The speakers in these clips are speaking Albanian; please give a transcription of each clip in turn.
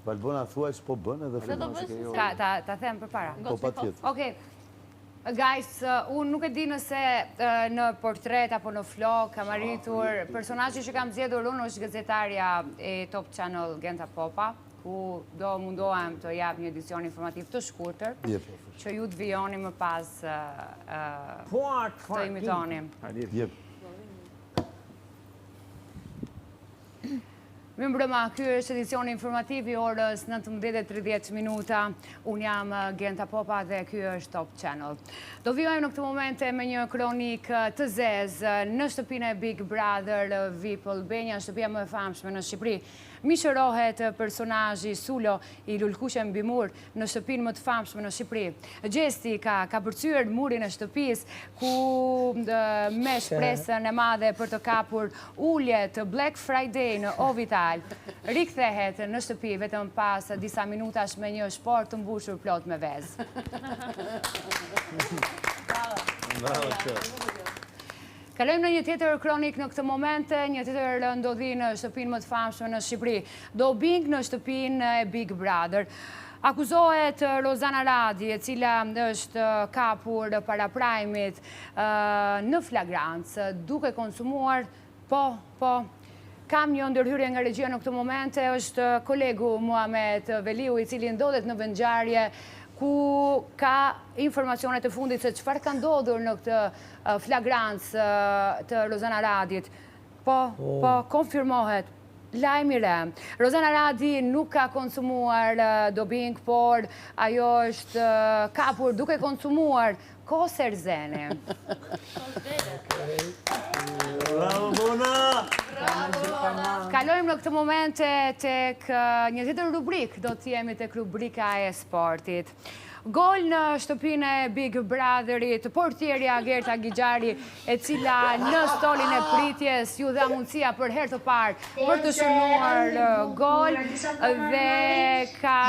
Valbona thuaj s'po bën edhe filma që ke jo. Ta them për para. Po pa tjetë. Okej. Guys, unë nuk e di nëse në portret apo në vlog kam arritur, personazhi që kam zgjedhur unë është gazetarja e Top Channel Genta Popa, ku do mundohem të jap një edicion informativ të shkurtër, që ju të vijoni më pas të imitoni. Jep. Mirë mbrëma, ky është edicioni informativ I orës 19:30 minuta. Unë jam Genta Popa dhe ky është Top Channel. Do vijojmë në këtë momente me një kronik të zezë në shtëpinë e Big Brother VIP Albania, shtëpia më e famshme në Shqipëri. Mishërohet personazhi Sulo I lulkuqe mbi mur në shtëpinë më të famshme në Shqipëri. Gjesti ka përcyer murin e shtëpisë ku me shpresën e madhe për të kapur uljet Black Friday në Ovital, rikthehet në shtëpi vetëm pas disa minutash me një sport të mbushur plot me vezë. Kalojmë në një tjetër kronik në këtë momente, një tjetër ndodhi në shtëpinë më të famshme në Shqipëri. Dobing në shtëpinë e Big Brother. Akuzohet Rozana Radi, e cila është kapur para prajmit në flagrancë, duke konsumuar, kam një ndërhyrje nga regjia në këtë momente, është kolegu Muhamet Veliu, I cili ndodhet në vendngjarje, ku ka informacionet e fundit se çfarë ka ndodhur në këtë flagrancë të Rozana Radit. Konfirmohet. Lajmi re. Rozana Radi nuk ka konsumuar dobing, por ajo është kapur duke konsumuar koser zene. Bravo, Bona! Kalojmë në këtë momente tek një tjetër rubrik, do të jemi tek rubrika e sportit. Gol në shtëpinë e Big Brotherit, portierja Gerta Gixhari, e cila në stolin e pritjes ju dha mundësia për herë të parë për të shënuar gol dhe ka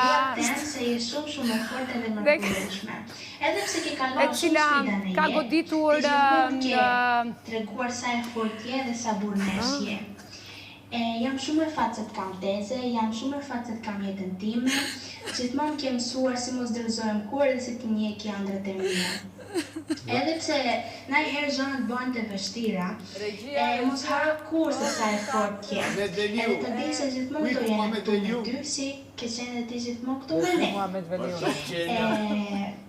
e cila ka goditur treguar sa e fortje dhe sa burnesje. Jam shumë e facet kam teze, jam shumë e facet kam jetën time, gjithmonë ke mësuar si mos dërzohem kur dhe si të njeki ëndrat e mia. Edhe pse ndonjëherë zonat bëhen të vështira, mos haro kur se sa e fortë je. Edhe të di se gjithmonë do jenë këtu me ty, si ke qenë ti gjithmonë këtu me ne.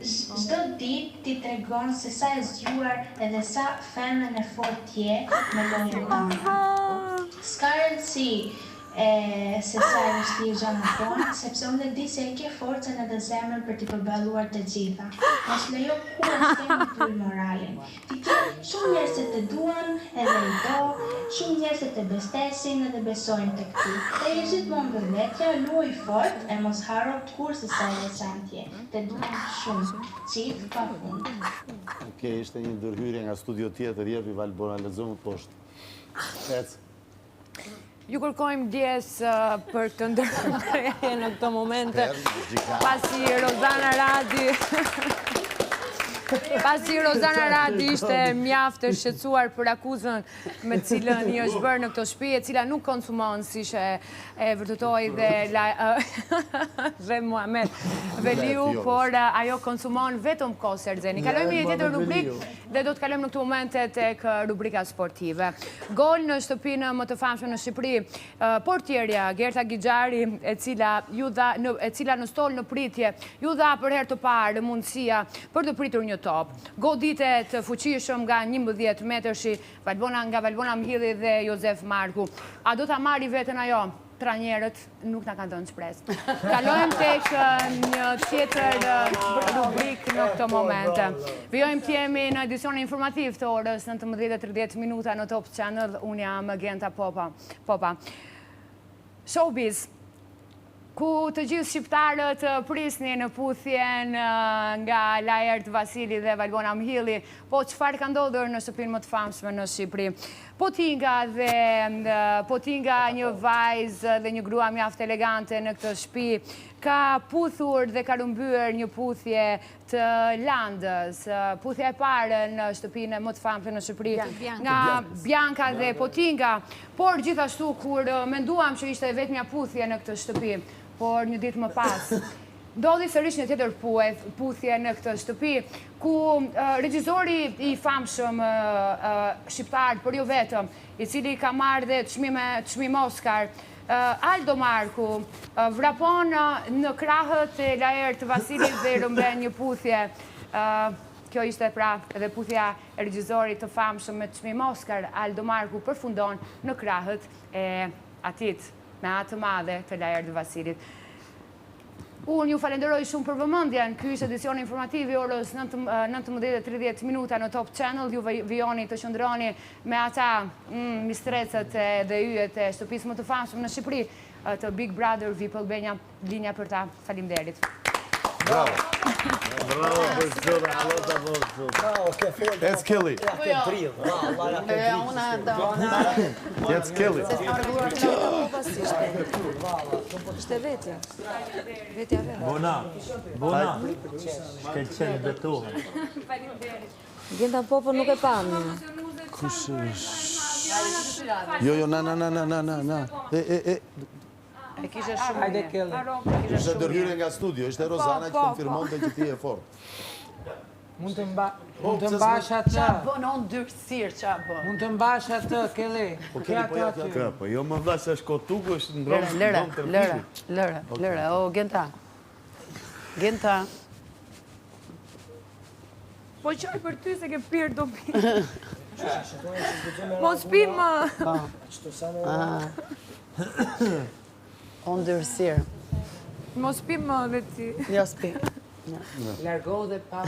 Çdo ditë ti tregon se sa e zgjuar edhe sa femën e fortë je me lojën tënde. S'ka rëndësi se sa e vështirë gjana tonë, sepse unë di se e ke forcën edhe zemrën për t'i përballuar të gjitha. Mos lejo kur as kemi tuj moralin. Ti ke shumë njerëz që të duan edhe I do, shumë njerëz që të bestesin edhe besojnë tek ti. Dhe je gjithmonë vërtetja, luaj fort e mos haro kur se sa e veçantje. Të duan shumë, çift pafund. Okej, ishte një ndërhyrje nga studio tjetër, jepi Valbona, lexojmë poshtë. Ec. Ju kërkojmë ndjes për të ndërhyrje në këto momente, pasi Rozana Radi ishte mjaft e shqetësuar për akuzën me cilën I është bërë në këto shtëpi, e cila nuk konsumon, siç e vërtetoi dhe Muhamet Veliu, por ajo konsumon vetëm koser zeni. Kalojmë një tjetër rubrik dhe do të kalojmë në këtë momente tek rubrika sportive. Gol në shtëpinë më të famshme në Shqipëri, portierja Gerta Gixhari, e cila në stol në pritje ju dha për herë të parë mundësia për të pritur një top. Goditet fuqishëm nga 11 metërshi, nga Valbona Mhilli dhe Jozef Marku. A do ta marri veten ajo? Trajnerët nuk na kanë dhënë shpresë. Kalojmë tek një tjetër rubrik në këtë moment. Vijojmë të jemi në edicionin informativ të orës 19:30 minuta në Top Channel. Unë jam Genta Popa. Showbiz, ku të gjithë shqiptarët prisnin në puthjen nga Lajert Vasili dhe Valbona Mhilli, po çfarë ka ndodhur në shtëpinë më të famshme në Shqipëri? Potinga, një vajzë dhe një grua mjaft elegante në këtë shtëpi, ka puthur dhe ka rëmbyer një puthje të Landës, puthja e parë në shtëpinë më të famshme në Shqipëri, nga Bianca dhe Potinga, por gjithashtu kur menduam që ishte vetmja puthje në këtë shtëpi, por një ditë më pas, ndodhi sërish një tjetër puthje në këtë shtëpi, ku regjizori i famshëm shqiptar, por jo vetëm, i cili ka marrë dhe çmim Oscar, Aldo Marku, vrapon në krahët e lajër të Vasilit dhe rëmbren një puthje. Kjo ishte pra edhe puthja e regjizorit të famshëm me çmim Oscar, Aldo Marku përfundon në krahët e atit me atë të madhe të lajër të Vasilit. Unë ju falenderoj shumë për vëmendjen. Ky është edicioni informativ i orës 19:30 në Top Channel. Ju vijoni të qëndroni me ata mistrecët dhe yjet e shtëpisë më të famshme në Shqipëri, të Big Brother VIP Albania, linja për ta. Faleminderit. Bravo. Bravo për zona, allota për zona. Bravo, ke folë. It's Kelly. Ke drill. It's Kelly. Ishte vetja. Vetja vetë. Bona. Shkelqen betohen. Gjenda popën nuk e pamë. Kush është? Jo, na. E kishe shumë. Hajde Kelly. Ishte ndërhyrje nga studio, ishte Rozana që konfirmonte që ti je fort. Mund të mbash atë. Qa bën on dyrësirë, qa bën? Mund të mbash atë, Kelly. Ka, po jo më vla se është kotuku, është ndronë Lëre, o Genta. Po qaj për ty se ke pirë do pirë. Mos pi më. On dyrësirë. Mos pi më dhe ti. Jo s'pi. Largo dhe pa.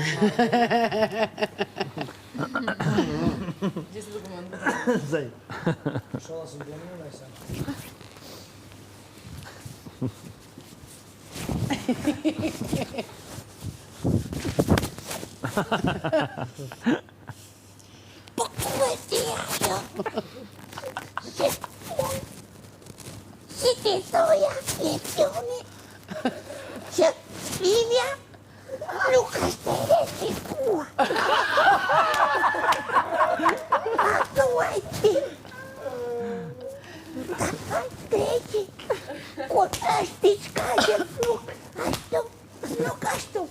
Gjithë dokumentë. Zaj. Shola së ndjenjë në isa. Po ku e ti ajo? Si ti thoja lezioni që linja nuk është e resikua. A thuaj ti, ta fantegi, kur është diçka që nuk ashtu.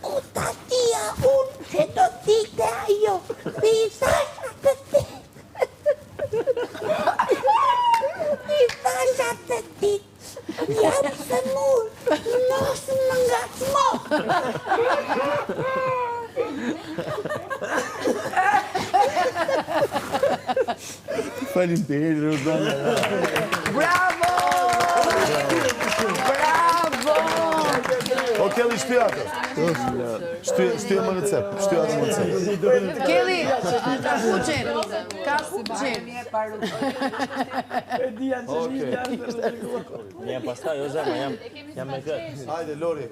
Ku ta tia unë që do dite ajo, dhe i thash atë ti. I thash atë ti, jam se murë, mos më ngacmo. Faleminderit, Rozana. Bravo! O, Kelly, shty atë. Shty më në cep. Shty atë më në cep. Kelly, ka fuqin. Një pastaj, o zema, jam me këtë. Hajde, Lori.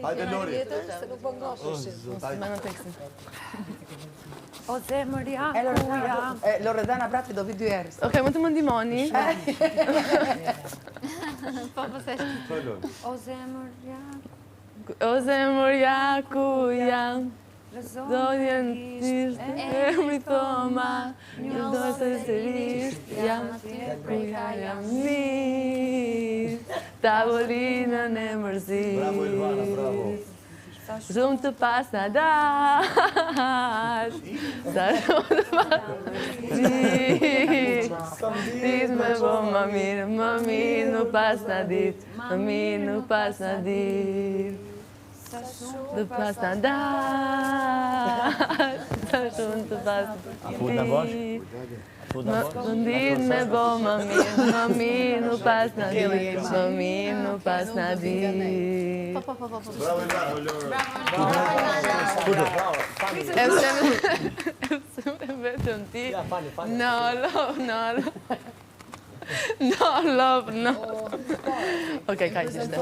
Hajde, Lori. O zemërja ku jam. Loredana Brati do vi 2 herë. Okej, më të më ndihmoni. O zemërja ku jam. Do jenë tishtë, emri thoma, një do se sërisht, jam ku jam mirë, tavolinën e mërzit. Bravo, Ilvana, bravo. Shumë të pas në dash, sa shumë të pas dit me bo më mirë më pas në dit, më mirë më pas në dit. Të pas në dash, sa shumë të pas në Fut në bash? Më dit me bo më mirë më pas në dit, më mirë më pas në dit. Bravo, Ilvana. E vetëm ti. No, love. Okej, kaj qështë.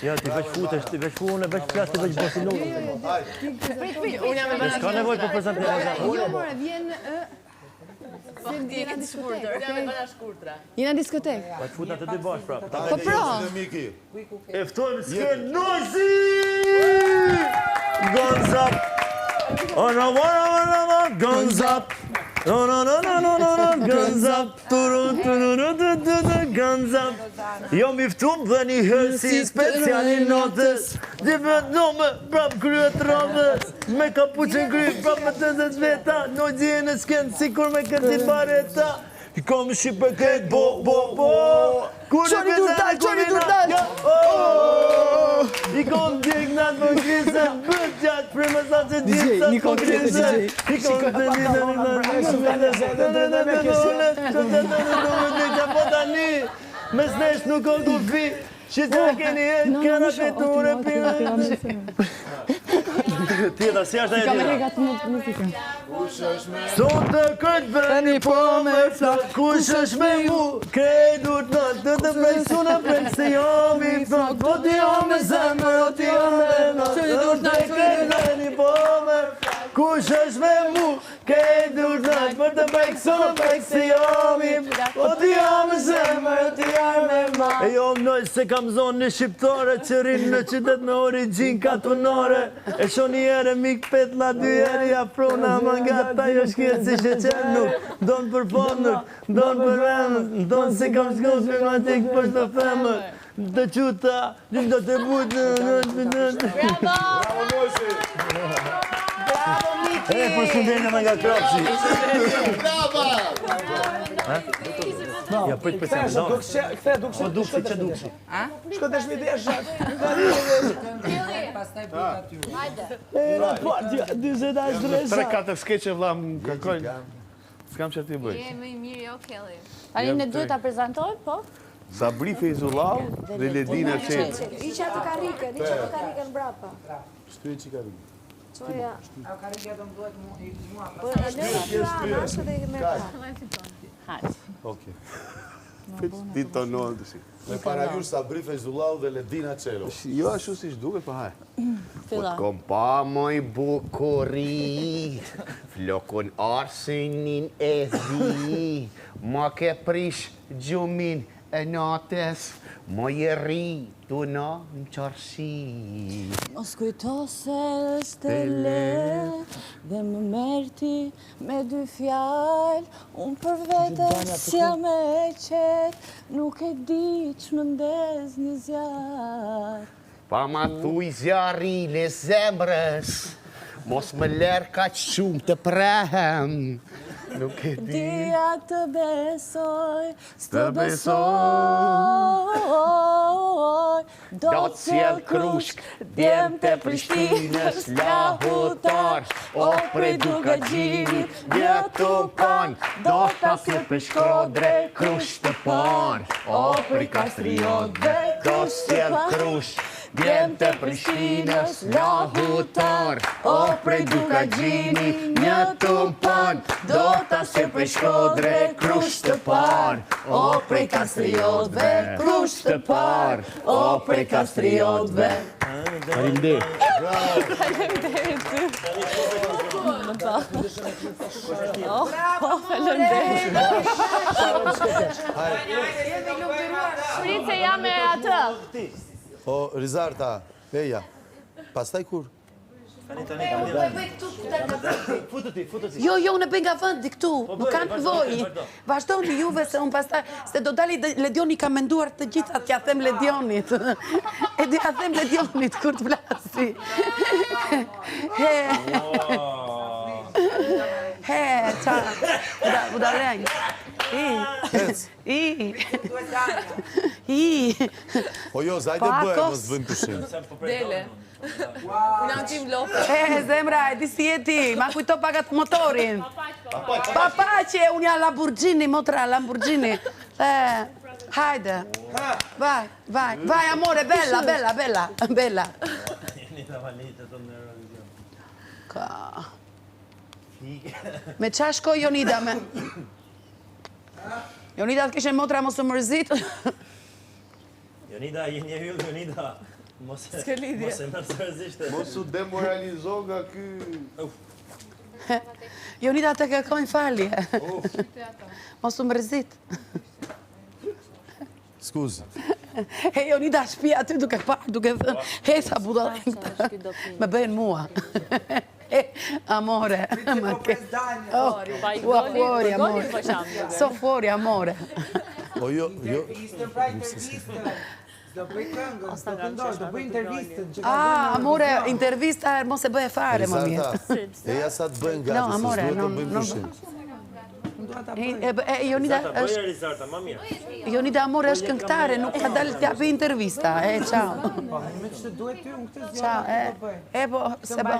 Jo, ti veç futesh, ti veç funë, veç plas, ti veç bosilovë. Unë jam e bana. S'ka nevojë për prezantim. Jo, more, vjen... Jena diskotek. Jena diskotek. Veç futa të dy bash, prap. Po pro. Miki. E ftojmë s'ke nozi! Guns up! Oh no, guns up! Guns up, guns up. Jo miftum dhe një herë si specialin notës. Dhe vetëm me prap kryet rrotës. Me kapuqen kry prap me 80 veta. Në gjë në skenë sikur me këtë bareta. I kom shqipe këtë bo. Qoni Durtal! I kom dignat për grisën, bët gjatë për mësa që gjithë për grisën. I kom të një me snesh nuk o kufi, që të keni jetë këna peture për tjeta, si ashtë e tjeta? Sot të këtë bëni po me flak, kush është me mu, krejdur të të prejsuna prejkë se jam i flak, po t'jo me zemër, o t'jo me në, të këtë bëni po me flak, kush është me mu, krejdur të për të prejksuna prejkë se jam i flak, po t'jo me zemër, o t'jo me ma. E jo mnoj se kam zonë në shqiptare, që rinë në qytet me origin katonare, e shoni ere mik petla dy eri afrona ma nga ta jo shkjetë si sheqen nuk donë për fonër, donë për venër, donë se kam shkos me matik për shtë femër të quta, një do të butë Bravo! Bravo, Miki! E, për shëndenja me nga krapsi Ja, për të përse Këthe, dukësi, që dukësi Shko të shmi dhe shatë. Pastaj bëjt aty. Partja, 23 3-4 skeqe vla më kërkojnë. S'kam që ti bëj. Je më i mirë, jo, Kelly. Tani ne duhet ta prezantojmë, po? Sabri Fejzullau dhe Ledina Qeli. Iqa të karikën brapa. Shtu e që karikën. Qoja... A karikja do më duhet mua. Po, e lërë aty anashtë dhe i merë pa. Oke. Ti tonon të shi. Me parajur Sabri Fejzullau dhe Ledina Qelo. Jo ashtu si shduke, pa haj. Po t'kom pa moj bukuri, flokun arsinin e zi, ma ke prish gjumin e nates, moj e rritu në qarësi. Mos kujto se është le, dhe më merti me dy fjallë, unë për vetës jam e qetë, nuk e di që më ndez një zjarë. Pa ma thuj zjarri në zemrës, mos më lërë ka që shumë të prehem. Nuk e di... Dia të besoj, s'të besoj, do të cjell krushk, djem të Prishtinës, lahutar, o prej Dugagjinit, një të pan, do të si për Shkodre, krushk të pan, o prej Kastriotëve, do të cjell krushk, djem të Prishtinës, lahutar, o prej Dugagjinit, një të pan, do ta se për Shkodre, krush të par, o prej Kastriotëve, krush të par, o prej Kastriotëve. Farimder. Falemderit ty. Shprice jam me atë. O, Rizarta, eja, pastaj kur? Jo, unë e bëj nga vëndi këtu, nuk kanë përvoj. Vazhdoni juve se unë pastaj, se do dali Ledioni ka menduar të gjithat që ja them Ledionit. E di ja them Ledionit kur të vlasi. Qa, budarrenj. Po jo, zajde bëhe, mos bëjmë pushim. Dele. Unë jam qim lope. Zemra, e di si e ti, ma kujto pagat motorin. Papace, unë jam Lamborghini, motra Lamborghini. Hajde. Vai, amore, bella. Ka... Me qa shkoj Jonida me... Jonida të kishe motra mos të mërzit. Jonida, je një hyllë, Jonida. S'ke lidhje. Mos e mërzishte. Mos u demoralizo nga ky... Jonida të kërkojnë falje. Mos të mërzit. Skuzë. E Jonida shpi aty duke parë, duke thënë, hesa budalengta. Me bëjnë mua. Amore. Ma che... Oh, Fai fuori, goli amore. facciamo. So fuori, amore. Po jo, Do bëj këngën, do këndosh, do bëj intervistën. Ah, amore, intervista mos e bëhe fare, më mirë. Eja sa të bëjnë gati, No, se amore, s'duhet të no, bëjmë no. pushim. Jonida është... Jonida, amore, është këngëtare, nuk ka dalë t'japi intervista. Ciao. Me që duhet ty, unë këtë zjo, Ciao, po, se ba...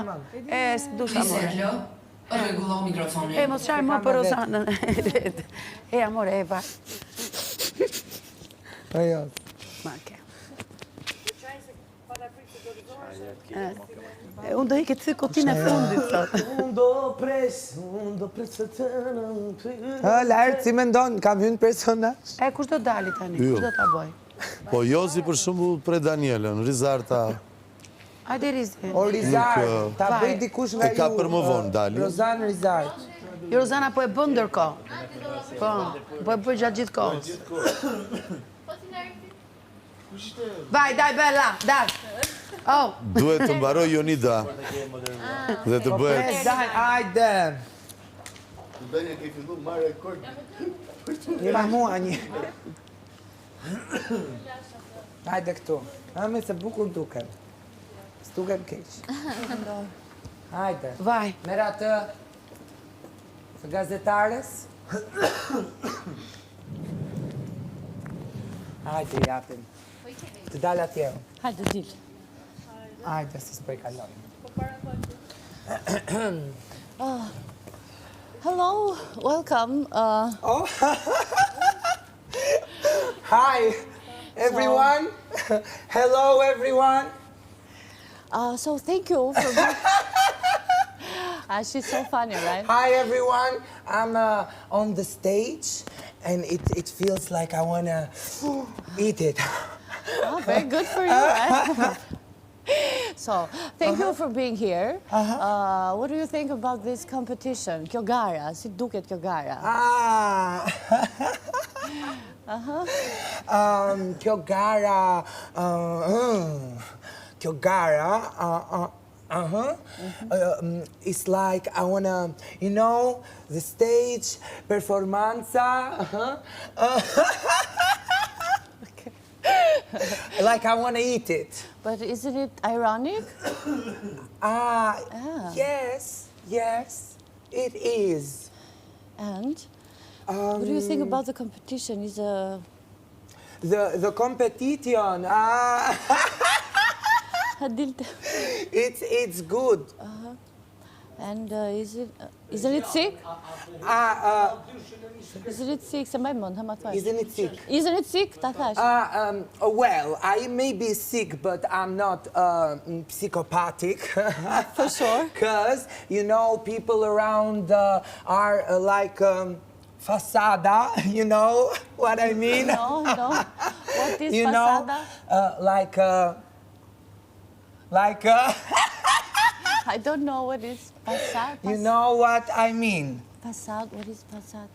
Se dush, amore. Rregullo mikrofonin. Mos qarë më për Rozanën. Amore, va. Po jo. Ma ke. Unë do i këtë kotin e fundit, sot. Unë do pres të të lartë, si me ndonë, kam hynë personash? Kush do dali tani? Kush do ta boj? Po Jozi për shumë pre Danielën, Rizarta... Ajde Rizi. O Rizart, ta bëj dikush nga ju. E ka për më vonë, dali. Rozan Rizart. Jo, Rozana po e bën ndërkohë. Po e bën gjatë gjithë kohës. Vaj, daj, bella, daj. Duhet të mbaroj Jonida. Dhe të bëhet... Daj, ajde. Të bëjnë e ke fillu marrë rekord. Njëra mua një. Ajde këtu. Ame se bukur duken. S'duken keq. Ajde. Vaj. Mera të gazetares. Ajde, japim. Të dalë atje. Hajde, dil. Ajde, se s'prej kalon. Hello, welcome. Hi, everyone. Hello, everyone. So thank you for being... she's so funny, right? Hi, everyone. I'm on the stage, and it feels like I want to eat it. Oh, very good for you, right? So, thank you for being here. What do you think about this competition? Kjo gara, si duket kjo gara? Kjo gara... Kjo gara... It's like I wanna, you know, the stage, performanza. Like I wanna eat it. But isn't it ironic? Yes, it is. And what do you think about the competition? Is the competition? It's good. And isn't it sick? Isn't it sick? Se mbaj mend, ma thuaj. Isn't it sick? Isn't it sick? Ta thash. Well, I may be sick, but I'm not psychopathic. For sure. Because, you know, people around are like fasada, you know what I mean? No. What is you fasada? Like I don't know what is fasad. You know what I mean? Fasad, what is fasad?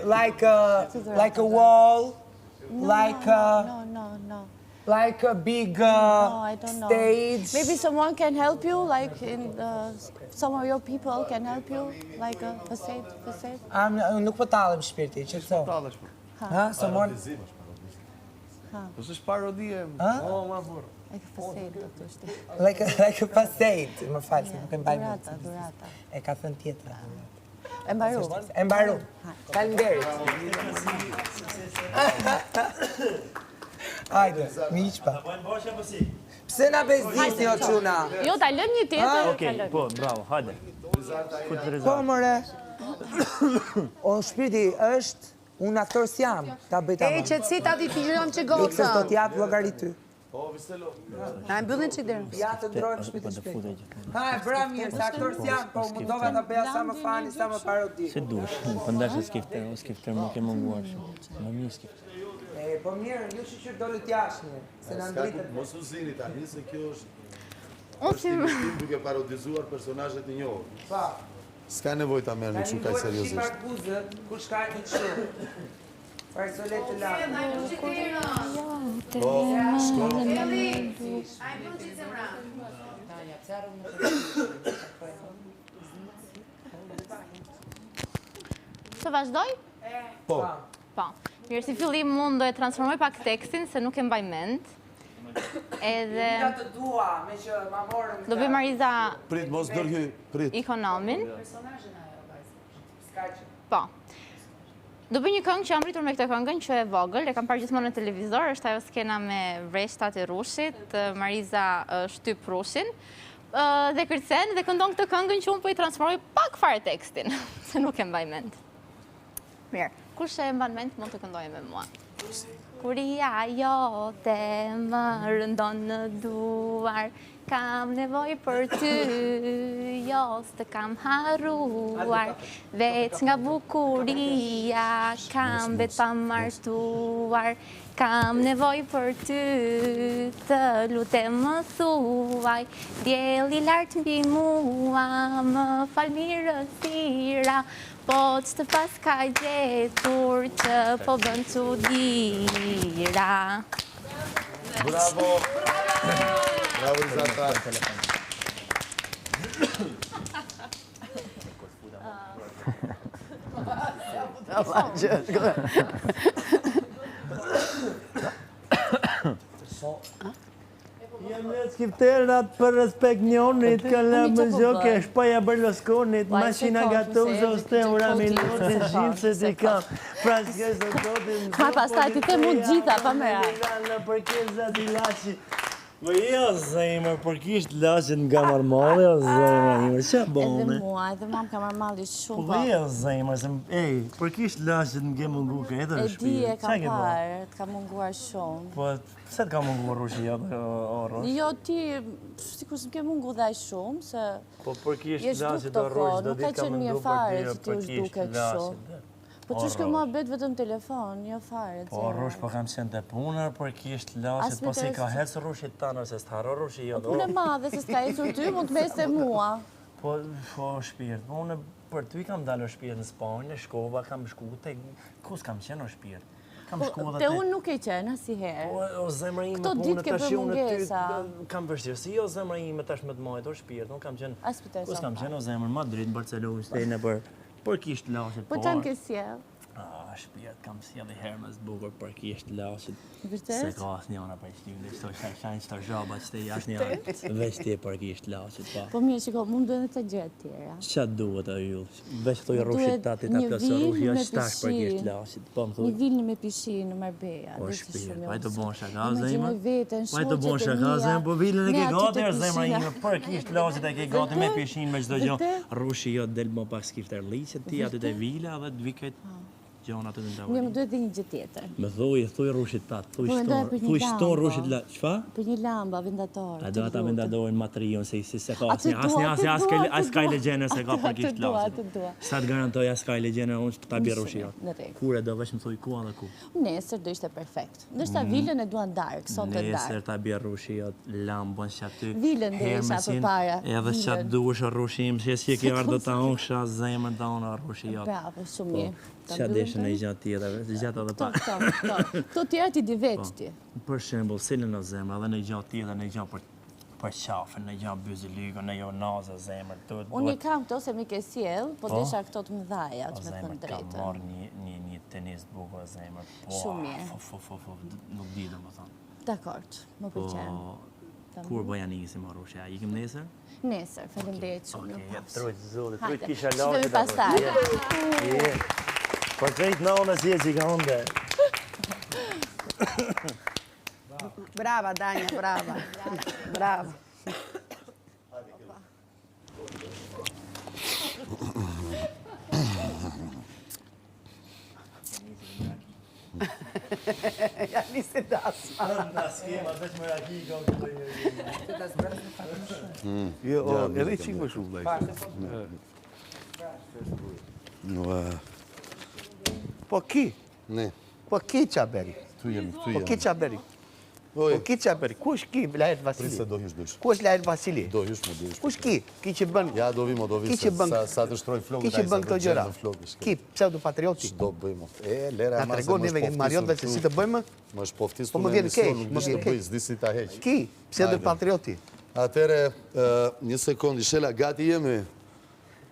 Like a wall, No. like a big I don't know. stage. Maybe someone can help you, like some of your people can help you, like a facade. Nuk po tallem shpirti, që këto. Someone... Po s'është parodie. Like a facade, do të ishte. Like a facade, më falë, nuk e mbaj më. Durata. E ka thënë tjetra. E mbaru. E mbaru. Faleminderit. Hajde, miq pa. Pse na bezdisni o çuna? Jo, ta lëm një tjetër. Okej, po, bravo, hajde. Po, more. O, shpirti, është unë aktor s'jam, ta bëj tamam. Qetësi, tati t'i gjëram që Ikse do gocën. t'jap llogarit ty. Na e mbyllin që derën. Ja të ndrojmë shpirti shpirti. Ha, bra mirë, se aktor s'jam, po mundova ta bëja sa më fani, sa më parodi. Se dush, po ndash skifter, më ke munguar shumë. Më mirë skifter. Po mirë, ju shoqër doli t'jashni, se na ngritët. Mos u zini tani se kjo është... Unë si... duke parodizuar personazhet e njohur. Pa. S'ka nevojë ta merrni kështu kaq seriozisht. Tani duhet të kush ka një kështu. Farsolet të lartë. Po, shkon. Të vazhdoj? Po. Po. Mirë, si fillim mund do e transformoj pak tekstin, se nuk e mbaj mend. Edhe... të dua, me që ma morëm... Do bëj Mariza... Prit, mos dërhy, prit. Ikonomin. Po. Do bëj një këngë që jam rritur me këtë këngën, që e vogël, e kam parë gjithmonë në televizor, është ajo skena me vreshtat e rushit, Mariza shtyp rushin, dhe kërcen dhe këndon këtë këngën që unë po i transformoj pak fare tekstin, se nuk e mbaj mend. Mirë, kush e mban mend mund të këndojë me mua. Kuria jote më rëndon në duar, kam nevoj për ty, jo s'të kam harruar, veç nga bukuria, kam vet pa martuar, kam nevoj për ty, të lutem më thuaj, djeli lartë mbi mua, më fal mirësira, po që të pas ka gjetur që po bën çuditëra. Bravo! Bravo, Izatra! Jem le skifterat për respekt njonit, këllë më gjoke, shpaja Berlusconit, mashina gatum, zoste ura minutit, gjimëse t'i kam, praskes dhe kodin, Ma pastaj ti the mund gjitha, pa mera. në përkeza t'i lashi. Më jo zemër, për kisht lashin nga marmali, o zemër, që bone? Edhe mua, edhe mam ka marmali shumë. Po jo zemër, për kisht lashin nga mungu ka edhe në E di e ka parë, të ka munguar shumë. Po, pse të ka munguar rushi jote, o rosh? Jo, ti, sikur s'm ke mungu dhaj shumë, se... Po për kisht jesh duk lashin të o rosh, do nuk ka ditë ka qenë mirë mungu fare për që ti është duke kështu. Po që shkë mua bet vetëm telefon, jo fare. Po rush po kam qenë të punër, për kisht lasit, po si ka hecë rushit tanë, se s'të haro rushi jote. Po punë e madhe, se s'ka ecur ty, mund të meste mua. Po shpirt, po unë për ty kam dalë o shpirt në Spanjë, në Shkova, kam shku të... Kus kam qenë o shpirt? Te unë nuk e qenë, asnjëherë. O zemra ime, Këto po ditë unë ke tash bërë unë ty mungesa. kam vështirësi, o zemra ime tash me të majtë o shpirt, unë kam qenë... As për të Kus kam qenë o zemra, Madrid, Barcelonë, stejnë për kisht lasit. Po qanë ke sjell? Shpirt, kam sjell i herë më zbukur për kisht lasit. Vërtet? Se ka asë njona për shtim, dhe qëto shajnë qëto zhaba që të jashtë njona. Veç ti për kisht lasit, pa. Po mirë, shiko, mund duhet të gjëra tjera. Qa duhet a ju? Veç të rushit tati ta plëso rushi, është tash për kisht lasit. Po më thuj. Një vilë me pishinë në Marbella. Po shpirt, pa i të bon shaka, zemë. Imagjinoj veten, Pa i të bon shaka, zemë, po vilën e ke gati, është zemra ime, për kisht lasit e ke gati me pishinë, me qdo gjo. Rushi jo del më pak skifter liqet ti, aty të vila dhe të viket gjona të të Mirë, më duhet dhe një gjë tjetër. Me thuj rushit tatë, thuj shton rushit la... Qfa? Për një lamba vendatore. A do ata vendadorin matrion, se se ka asë ka i legjene se ka për kisht lasit. Sa të garantoj asë ka i legjene, unë të ta bje rushi jotë. Kure do vesh më thuj ku edhe ku? Nesër do ishte perfekt. Ndërsa vilën e duan dark, sot të dark. Nesër ta bje rushi jotë, lambën që aty. Vilën dhe isha për para. Edhe që atë duesh rushim, që si e ke ardhë ta unë kësha zemën ta unë rushi jotë. Bravo, shumë mirë. Qa deshe në i gjatë tjetër, gjatë edhe pak. Këto tjera ti di veç ti. Për shembull, cilën në zemër, edhe në i gjatë tjetër, në i gjatë për qafën, në i gjatë byzilikën, në jo nazë zemër. Unë i kam këto se mi ke sjell, po desha këto të mëdhaja, që me thënë drejtën. Ka marrë një tenis të bukur zemër. Shumë mirë. Nuk di dhe më thonë. Dakord, më pëlqen. Kur bëja njësi më rushe, a ikim nesër? Nesër, faleminderit shumë. Okej, trojtë zoli, trojtë kisha lashtë. Shqipemi pastaj. Për krejtë në onë si e që ka onde. Brava, Danja, brava. Brava. Ja nisi dasma. Në skema, veç më raki i ka Jo, edhe i qikë më shumë, Po ki? Ne. Po ki qaberi? Tu jemi. Po ki qaberi? Po ki qaberi? Ku është ki Lajt Vasili? Prisë do hysh dysh. Ku është Lajt Vasili? Do hysh më dysh. Ku është ki? Ki që bën? Ja, do vimo, sa të shtroj flokët. Ki që bën këto gjëra? Ki, pseudo-patrioti? Do bëjmo. Lera na tregon neve Mariotve se si të bëjmë? Më shpoftis Po të më vjen keq, nuk të bëj, s'di si ta heq. Ki, pseudo-patrioti? Atere, një sekund, Ishela, gati jemi?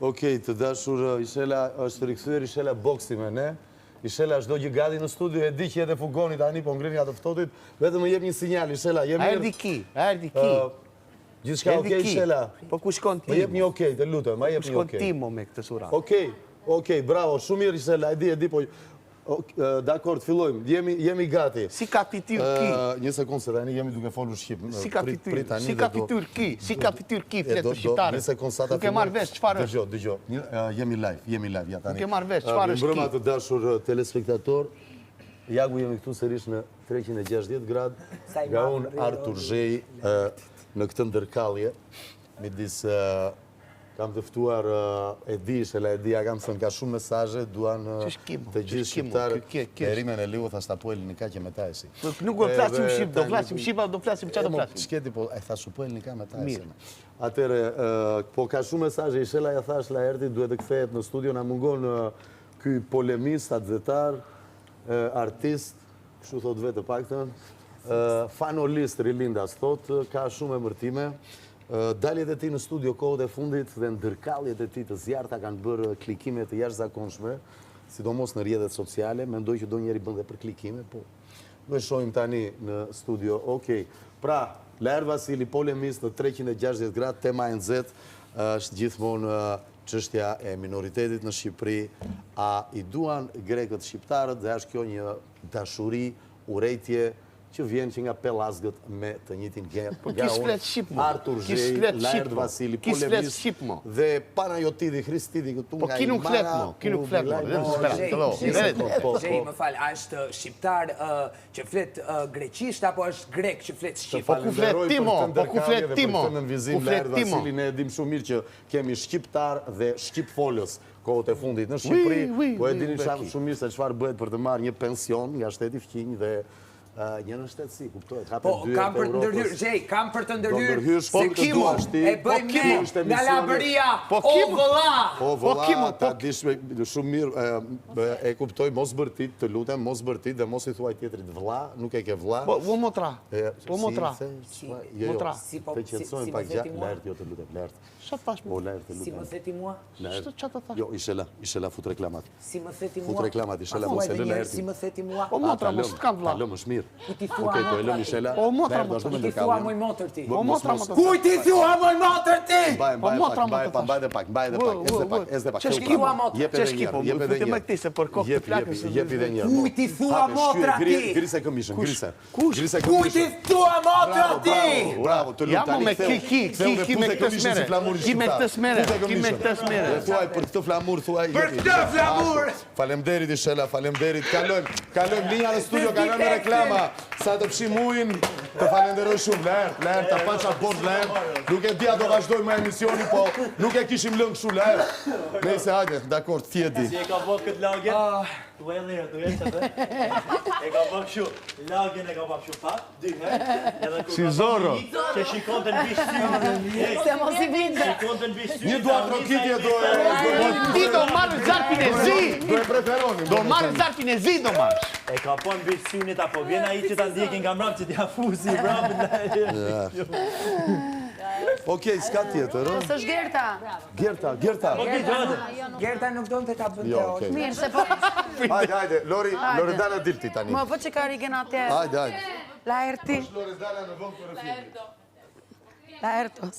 Okej, të dashur, Ishela, është rikëthyër Ishela boksi me ne. Ishela, është do gjë gati në studio, e di që jetë e fugonit tani, po ngrini atë ftotit, vetëm më jep një sinjal, Ishela, jemi... Erdi ki. Gjithë shka okej, Ishela? Po ku shkon ti? Më jep një okej, të lutem, më jep një okej. Ku shkon ti mo me këtë surat? Okej, bravo, shumë mirë, Ishela, e di, po... Dakor, të fillojmë, jemi gati. Si ka fityr ki? Një sekundë se tani jemi duke folur shqip. Si ka fityr ki, fletë të shqiptare. Një sekundë sa ta fillojmë. Nuk e marrë vesh, qëfar është? Dëgjo, jemi live, ja tani. Nuk e marrë vesh, qëfar është ki? Mbrëma të dashur telespektator, jagu jemi këtu sërish në 360 gradë, nga unë Artur Zhej në këtë ndërkallje, midis... Kam tëftuar e di, Shela e di, a kam thënë ka shumë mesazhe, duan të gjithë shqiptarët. Erimen e Liu, thashtë apo elin ka që me ta esi. Nuk do flasim shqip, do flasim shqipa, do flasim qa do flasim. Shketi, po e thashtë po elin ka me ta esi. Atere, po ka shumë mesazhe, i Shela ja thash la erti, duhet të kthehet në studio, na mungon ky polemist, atëzetar, artist, kështu thot vetë paktën, fanolist Rilindas thot, ka shumë emërtime. Daljet e ti në studio kohët e fundit dhe ndërkalljet e ti të zjarta kanë bërë klikime të jashtëzakonshme, sidomos në rrjetet sociale, mendoj që do njeri bën dhe për klikime, po do e shohim tani në studio. Okej, pra, Laer Vasili, polemist në 360 gradë, tema e nxehtë është gjithmonë çështja e minoritetit në Shqipëri, a i duan grekët shqiptarët dhe është kjo një dashuri, urrejtje që vjen që nga pelazgët me të njëjtin gen. Artur Zhej, Laer Vasili, polemist dhe Panajotidi, Hristidi këtu nga i mara... Ki nuk flet mo, Zhej, më falë, a është shqiptar që flet greqisht, apo është grek që flet shqip? Po ku flet ti mo, po ku flet ti mo, ku flet ti mo. Ne edhim shumë mirë që kemi shqiptar dhe shqip folës kohët e fundit në Shqipëri, po edhini shumë mirë se çfarë bëhet për të marrë një pension nga shteti fqinj dhe një në shtetësi, kuptohet. Po, kam për të ndërhyrë, Zhej, kam për të ndërhyrë, po kimo, e bëjmë nga labëria, o vëlla! O vëlla, ta dishme shumë mirë, e kuptoj, mos bërtit, të lutem, mos bërtit dhe mos i thuaj tjetrit vëlla, nuk e ke vëlla. Po motra, po motra. Të qëtësojnë pak gjatë, Laert, jo të lutem, Laert. Qa pash Po, Laert, të lutem. Si më theti mua? Qa të thash? Jo, Ishela, fut reklamat. Si më theti mua? Fut reklamat, Ishela, mos e lë Laertin. Si më theti mua? Po motra, mos të kam vëlla. Lëm është mirë. Ku ti thua motra ti? Po Ku ti thua moj motër ti? Po motra motra. Ku ti thua moj motër ti? Mbaj dhe pak, ez dhe pak. Që shkua motra? Jep edhe njerë, jep edhe njerë. Jep edhe njerë. Ku ti thua motra ti? Grise këmishën, grise. Ku ti thua motra ti? Bravo, të lutem. Jamo me ki me këtë smere. Ki me këtë smere. Dhe thuaj për këtë flamur, thuaj. Për këtë flamur! Falemderit Ishela, falemderit. Kalojmë linja në studio, kalojmë në reklama. Sa të pshim ujnë, të falenderoj shumë. Laert, ta paqa bord, Laert. Nuk e dia do vazhdoj me emisioni, po nuk e kishim lëngë shu, Laert. Nëjse, hajde, dakor, thjeti. Si e ka bërë këtë lagje? Tu e lirë, tu e që të? E ka bërë këshu, lagjen e ka bërë këshu pak, dyhe. Si Zorro. Që shikon të në bishty. Se mos i vindë. Shikon të në bishty. Një duat rokitje do e... Ti do marrë zarpin e zi. Do e preferoni. Do marrë zarpin e zi, do marrë. E ka po në bishtyunit, apo vjen ai që ta ndjekin nga mbrap që t'ja fuzi mbrapin. Okej, s'ka tjetër, Së është Gerta. Gerta. Gerta nuk do në të ta bënte ojë. Mirë, se po... Hajde, Loredana dilti tani. Më po që ka rigen atje. Hajde. Laerti. Loredana në vënd për e filmit. Laertos.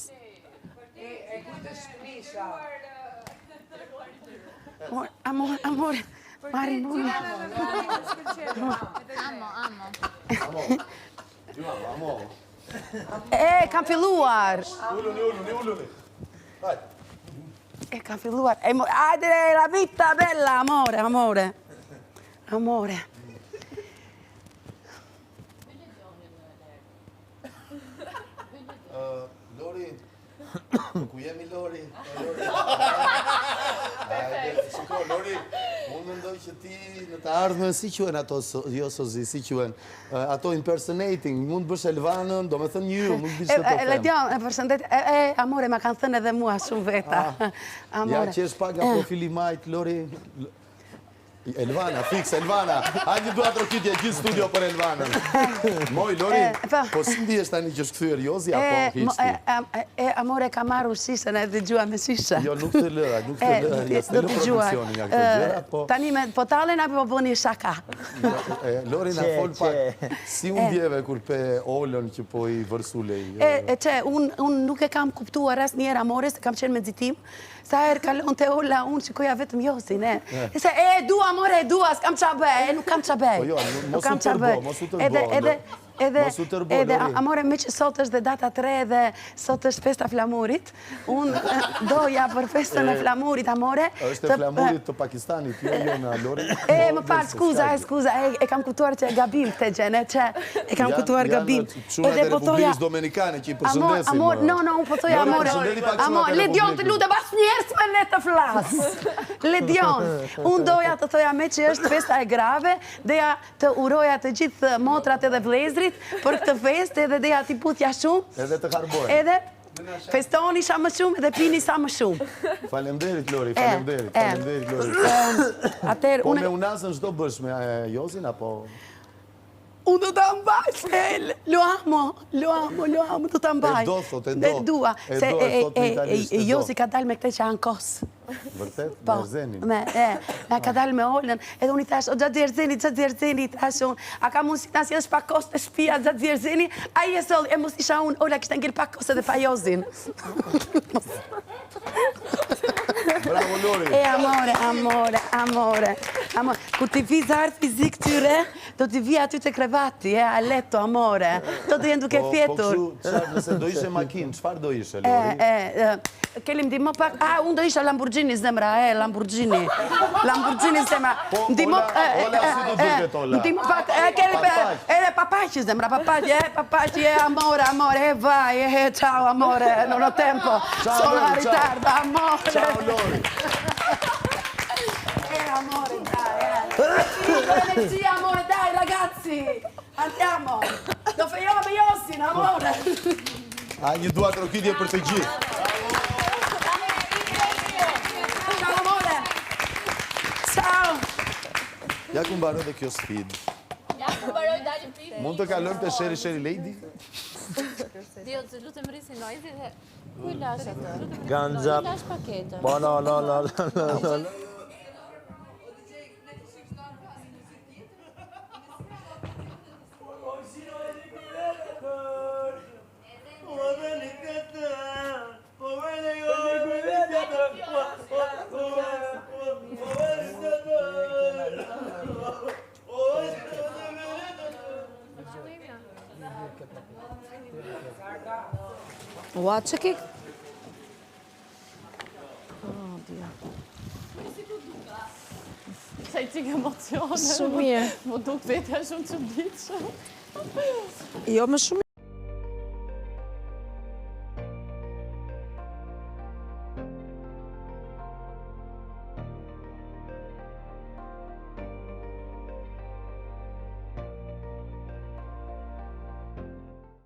E kujtë shpisha. Amore. Mari mori. Amo. Kam filluar. Ulluni. Hajde. Kam filluar. Hajde, la vita bella, amore. Lori, ku jemi Lori? Shiko, Lori, unë mendoj që ti në të ardhmen, si quen ato, jo sozi, si quen, ato impersonating, mund bësh Elvanën, do me thënë një, nuk bishtë të të them. Ledion, përshëndet, amore, ma kanë thënë edhe mua shumë veta. Ja që është pak nga profili majtë, Lori, Elvana, fix, Elvana. Hajde dua trokitje gjithë studio për Elvanën. Moj, Lori, po si ndihesh tani që është kthyer Jozi apo hiqti? Amore, ka marrë shishën e dëgjua me shishë. Jo, nuk të lëra, nuk të lëra. Do të dëgjuar. Tani me po tallen apo po bëni shaka? Lori na fol pak. Si u ndjeve kur pe Olën që po i vërsulej? Unë nuk e kam kuptuar asnjëherë amore, se kam qenë me nxitim. Sa herë kalon te Ola, unë shikoja vetëm Josin, E se, dua, amore, dua, s'kam qa bëj, nuk kam qa bëj. Po jo, mos u tërbo. Edhe, amore, me që sot është dhe data 3 dhe sot është festa flamurit, unë doja për festën e flamurit, amore. Është e flamurit të Pakistanit, jo në Lori? Më falë, skuza, e kam kuptuar që gabim të gjene, që e kam kuptuar gabim. Shumë e Republikës Dominikane që i përshëndesim. Amore, no, unë po thoja, amore, Ledion të lutë, bas njerës me le të flasë. Ledion, unë doja të thoja me që është festa e grave, deja të uroja të gjithë motrat edhe vlezrit, për këtë fest edhe deja t'i putja shumë. Edhe të harbojnë. Edhe festoni sa më shumë edhe pini sa më shumë. Falemderit, Lori, falemderit, Lori. Po me unazën çdo bësh me Jozin, apo... Unë do të mbaj, lo amo, do të mbaj. E do, thot, e do. E dua, se Jozi ka dal me këte që anë kosë. Vërtet, me Erzenin. Me ka dal me Olën, edhe unë i thash, o gjatë djerzeni, thash unë, a ka mundësi të asjes pa kosë të shpia gjatë djerzeni, a i e solli, e mos isha unë, Ola kishtë ngell pa kosë edhe pa Jozin. Bravo, Lori. Amore. Kur t'i vi zartë fizik tyre, do t'i vi aty të krevati, aleto, amore. Do të jenë duke fjetur. Po kështu, nëse do ishe makinë, qëfar do ishe, Lori? Kelim di më pak, unë do isha Lamborghini zemra, Lamborghini zemra. Ola, si do duket, Ola? Di më pak, edhe papaqi zemra, papaqi, amore, vai, ciao, amore, non ho tempo, sono in ritardo, amore. Ciao, Lori. Amore, dai, Sì, amore, dai, ragazzi, andiamo. Lo facciamo a Josin, amore. Një dua trokitje për të gjithë. Ciao, amore. Ciao. Ja ku mbaroj dhe kjo sfidë. Mund të kalojmë të Sheri Lady? Dio, të lutem rrisi Noizi dhe... Ku i lash atë? Ganza. Ku i lash paketën? Po, no. Ua, që ki? Sa i qik emocione. Shumë mirë. Më duk vete shumë që bitë shumë. Jo, më shumë